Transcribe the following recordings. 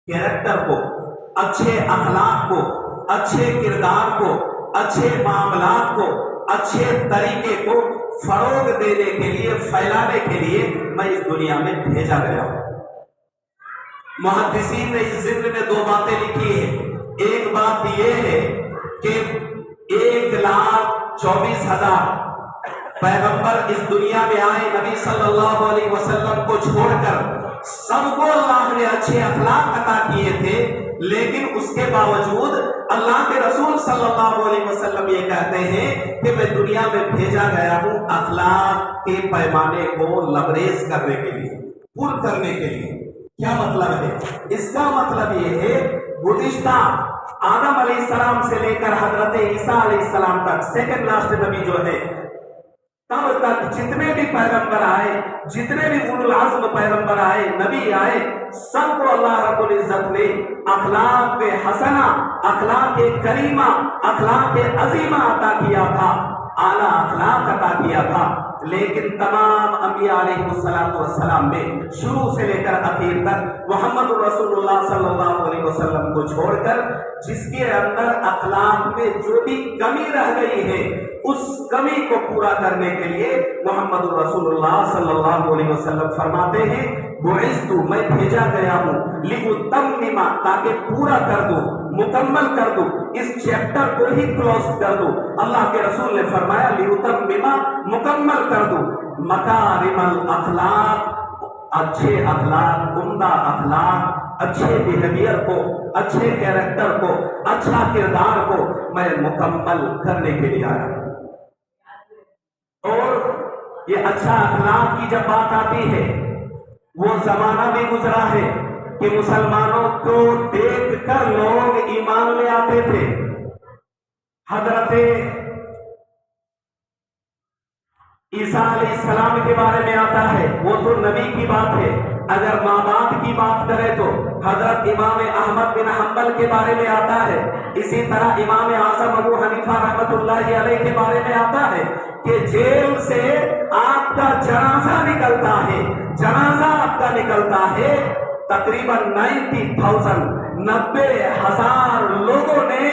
Character को, अच्छे अखलाक को, अच्छे किरदार को, अच्छे मामलात को, अच्छे तरीके को फरोग देने के लिए, फैलाने के लिए मैं इस दुनिया में भेजा गया हूं। मुहद्दिसीन ने इस जिक्र में दो बातें लिखी है। एक बात यह है कि 1,24,000 पैगंबर इस दुनिया में आए, नबी सल्लल्लाहु अलैहि वसल्लम को छोड़कर सबको अल्लाह ने अच्छे अखलाक अता किए थे, लेकिन उसके बावजूद अल्लाह के रसूल सल्लल्लाहु अलैहि वसल्लम ये कहते हैं कि मैं दुनिया में भेजा गया हूं अखलाक के पैमाने को लबरेज करने के लिए, पूर्ण करने के लिए। क्या मतलब है इसका? मतलब ये है गुज़िश्ता आदम अलैहिस्सलाम से लेकर हजरत ईसा अलैहिस्सलाम तक, सेकंड लास्ट नबी जो है, तब तक जितने भी पैगंबर आए, जितने भी उलुल अज़्म पैगंबर आए, नबी आए, सबको अल्लाह रब्बुल इज्जत ने अखलाक हसना, अखलाक करीमा, अखलाक अजीमा अता किया था, आला अखलाक अता किया था। लेकिन तमाम अंबिया अलैहिस्सलातु वस्सलाम में शुरू से लेकर आखिर तक मोहम्मद रसूलुल्लाह सल्लल्लाहु अलैहि वसल्लम को छोड़कर जिसके अंदर अखलाक में जो भी कमी रह गई है, उस कमी को पूरा करने के लिए मोहम्मद रसूलुल्लाह सल्लल्लाहु अलैहि वसल्लम फरमाते हैं, बुइस्तु, मैं भेजा गया हूँ, लिउतम्मिमा, ताकि पूरा कर दूं, मुकम्मल कर दूं, इस चैप्टर को ही क्लोज कर दूं। अल्लाह के रसूल ने फरमाया लिउतम्मिमा, मुकम्मल कर दूं, मकारिमल अखलाक, अच्छे अखलाक, उम्दा अखलाक, अच्छे बिहेवियर को, अच्छे कैरेक्टर को, अच्छा किरदार को मैं मुकम्मल करने के लिए आया। और ये अच्छा अखलाक की जब बात आती है, वो जमाना भी गुजरा है कि मुसलमानों को देखकर लोग ईमान ले आते थे। हजरत ईसा अलैहिस्सलाम के बारे में आता है, वो तो नबी की बात है। अगर माँ बाप की बात करें तो हजरत इमाम अहमद बिन हंबल के बारे में आता है। इसी तरह इमाम आज़म अबू हनीफा रहमतुल्लाहि अलैह के बारे में आता है कि जेल से आपका जनाजा निकलता है, जनाजा आपका निकलता है। तकरीबन 90,000 लोगों ने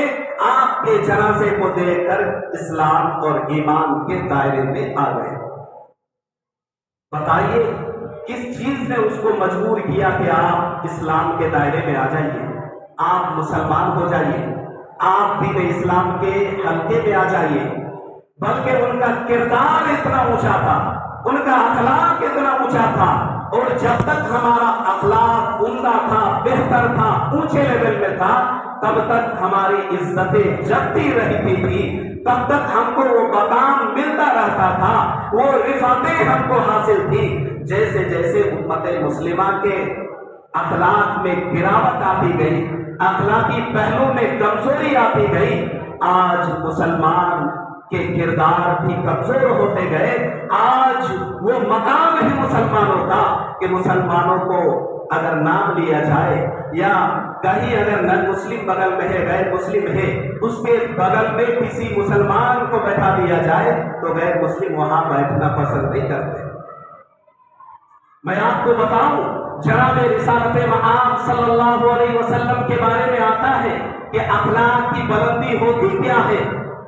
आपके जनाजे को देखकर इस्लाम और ईमान के दायरे में आ गए। बताइए किस चीज ने उसको मजबूर किया कि आप इस्लाम के दायरे में आ जाइए, आप मुसलमान हो जाइए, आप दीन इस्लाम के हल्के में आ जाइए। बल्कि उनका किरदार इतना ऊंचा था, उनका अखलाक इतना ऊंचा था, और जब तक हमारा अखलाक उम्दा था, बेहतर था, ऊंचे लेवल में था, तब तक हमारी इज्जतें जगती रहती थी, तब तक हमको वो मकाम मिलता रहता था, वो रिफातें हमको हासिल थी। जैसे जैसे उम्मत मुस्लिमा के अखलाक में गिरावट आती गई, अखलाकी पहलू में कमजोरी आती गई, आज मुसलमान के किरदार भी कमजोर होते गए। आज वो मकाम ही मुसलमानों का कि मुसलमानों को अगर नाम लिया जाए या कहीं अगर नन मुस्लिम बगल में है, गैर मुस्लिम है, उसके बगल में किसी मुसलमान को बैठा दिया जाए तो गैर मुस्लिम वहां बैठना पसंद नहीं करते। मैं आपको बताऊं, जनाब रिसालत मआब सल्लल्लाहु अलैहि वसल्लम के बारे में आता है कि अखलाक की बुलंदी होती क्या है,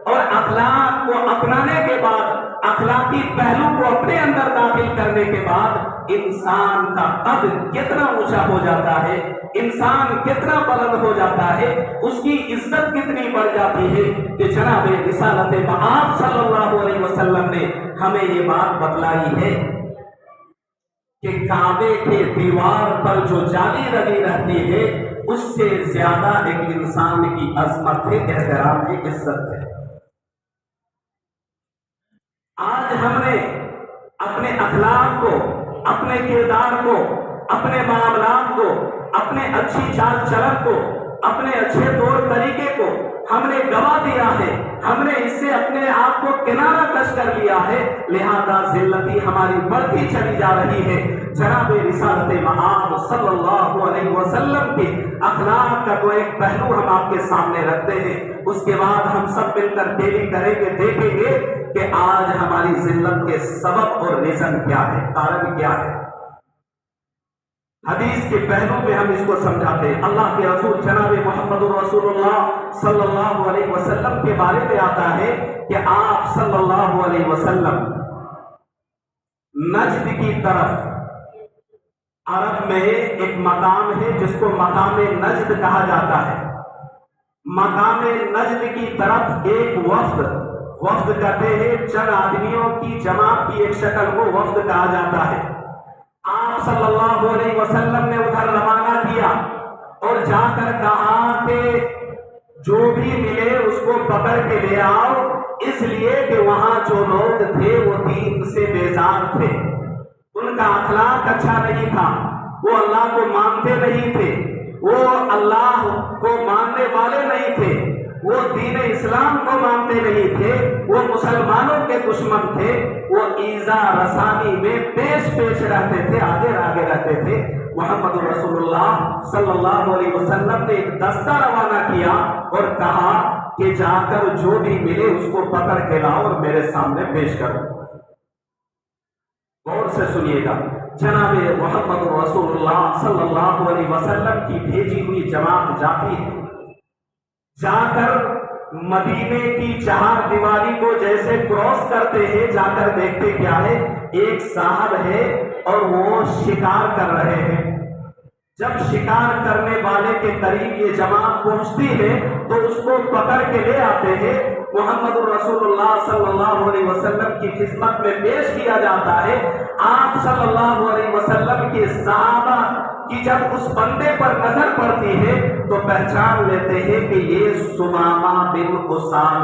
और अखलाक को अपनाने के बाद, अखलाकी पहलू को अपने अंदर दाखिल करने के बाद इंसान का कद कितना ऊंचा हो जाता है, इंसान कितना बुलंद हो जाता है, उसकी इज्जत कितनी बढ़ जाती है कि जनाब रिसालत मआब सल्लल्लाहु अलैहि वसल्लम ने हमें ये बात बतलाई है कि काबे के दीवार पर जो जाली लगी रहती है, उससे ज्यादा एक इंसान की अजमत है, एहतराम है, इज्जत है। आज हमने अपने अखलाक को, अपने किरदार को, अपने मामलात को, अपने अच्छी चाल चलन को, अपने अच्छे तौर तरीके को हमने गवा दिया है, हमने इससे अपने आप को किनारा कश कर लिया है, लिहाजा जिल्लती हमारी बढ़ती चली जा रही है। जनाब रिसालत मआब सल्लल्लाहु अलैहि वसल्लम के अखलाक का तो एक पहलू हम आपके सामने रखते हैं, उसके बाद हम सब मिलकर डेली करेंगे, देखेंगे कि आज हमारी जिल्लत के सबब और रीजन क्या है, कारण क्या है। حدیث کے پہلو میں ہم اس کو سمجھاتے ہیں۔ اللہ کے رسول جناب محمد رسول اللہ صلی اللہ علیہ وسلم کے بارے میں آتا ہے کہ آپ صلی اللہ علیہ وسلم نجد کی طرف، عرب میں ایک مقام ہے جس کو مقام نجد کہا جاتا ہے، مقام نجد کی طرف ایک وفد کہتے ہیں، چند آدمیوں کی جماعت کی ایک شکل کو وفد کہا جاتا ہے۔ آپ صلی اللہ علیہ وسلم نے ادھر روانہ کیا اور جا کر کہا کہ جو بھی ملے اس کو پکڑ کے لے آؤ، اس لیے کہ وہاں جو لوگ تھے وہ دین سے بیزار تھے، ان کا اخلاق اچھا نہیں تھا، وہ اللہ کو مانتے نہیں تھے، وہ اللہ کو ماننے والے نہیں تھے، وہ دین اسلام کو مانتے نہیں تھے، وہ مسلمانوں کے دشمن تھے، وہ ایذا رسانی میں پیش رہتے تھے، آگے رہتے تھے۔ محمد رسول اللہ صلی اللہ علیہ وسلم نے ایک دستہ روانہ کیا اور کہا کہ جا کر جو بھی ملے اس کو پکڑ کے لاؤ اور میرے سامنے پیش کرو۔ غور سے سنیے گا، جناب محمد رسول اللہ صلی اللہ علیہ وسلم کی بھیجی ہوئی جماعت جاتی ہے، جا کر مدینے کی چہار دیواری کو جیسے کراس کرتے ہیں، جا کر دیکھتے کیا ہے، ایک صاحب ہے اور وہ شکار کر رہے ہیں۔ جب شکار کرنے والے کے قریب یہ جماعت پہنچتی ہے تو اس کو پکڑ کے لے آتے ہیں، محمد رسول اللہ صلی اللہ علیہ وسلم کی خدمت میں پیش کیا جاتا ہے۔ آپ صلی اللہ علیہ وسلم کے صحابہ کی جب اس بندے پر نظر پڑتی ہے تو پہچان لیتے ہیں کہ یہ ثمامہ بن اسال